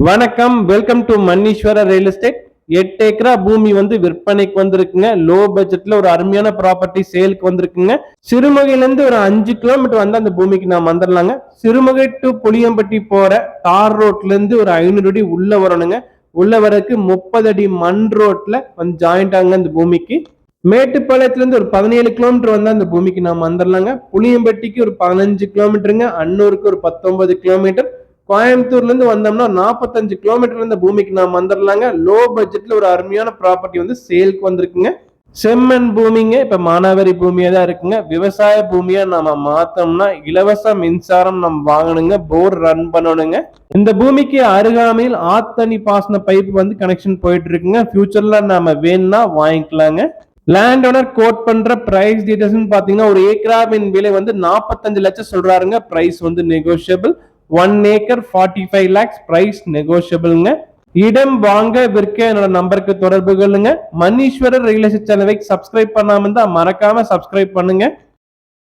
வணக்கம், welcome to மன்னீஸ்வர real estate. 8 ஏக்கரா பூமி வந்து விற்பனைக்கு வந்திருக்குங்க. லோ பட்ஜெட்ல ஒரு அருமையான ப்ராப்பர்ட்டி சேலுக்கு வந்திருக்குங்க. சிறுமுகையில இருந்து ஒரு 5 கிலோமீட்டர் வந்து அந்த பூமிக்கு நாம் வந்துடலாங்க. சிறுமுகை டு புளியம்பட்டி போற தார் ரோட்ல இருந்து ஒரு 500 அடி உள்ள வரணுங்க. உள்ள வரக்கு 30 அடி மண் ரோட்ல வந்து ஜாயிண்ட் ஆகுங்க அந்த பூமிக்கு. மேட்டுப்பாளையத்துல இருந்து ஒரு 17 கிலோமீட்டர் வந்து அந்த பூமிக்கு நாம் வந்துடலாங்க. புளியம்பட்டிக்கு ஒரு 15 கிலோமீட்டருங்க. அன்னூருக்கு ஒரு 19 கிலோமீட்டர். கோயம்புத்தூர்ல இருந்து வந்தோம்னா 45 கிலோமீட்டர் இந்த பூமிக்கு நாம் வந்துடலாங்க. லோ பட்ஜெட்ல ஒரு அருமையான ப்ராப்பர்ட்டி வந்து சேலுக்கு வந்திருக்குங்க. செம்மண் பூமிங்க. இப்ப மானாவாரி பூமியா தான் இருக்குங்க. விவசாய பூமியா நாம மாத்தோம்னா இலவச மின்சாரம் நம்ம வாங்கணுங்க. போர் ரன் பண்ணணுங்க. இந்த பூமிக்கு அருகாமையில் ஆத்தணி பாசன பைப் வந்து கனெக்ஷன் போயிட்டு இருக்குங்க. ஃபியூச்சர்ல நாம வேணும்னா வாங்கிக்கலாங்க. லேண்ட் ஓனர் கோட் பண்ற பிரைஸ் டீடைல்ஸ் பாத்தீங்கன்னா ஒரு ஏக்கராவின் விலை வந்து 45 லட்சம் சொல்றாருங்க. பிரைஸ் வந்து நெகோஷியபிள். 1 ஏக்கர் 45 lakhs பிரைஸ் நெகோஷியபிள்ங்க. இடம் வாங்க விற்க என்னோட நம்பருக்கு தொடர்பு கொள்ளுங்க. மன்னீஸ்வரர் ரியல் எஸ்டேட் சேனலை சப்ஸ்கிரைப் பண்ணாம இருந்தா மறக்காம சப்ஸ்கிரைப் பண்ணுங்க.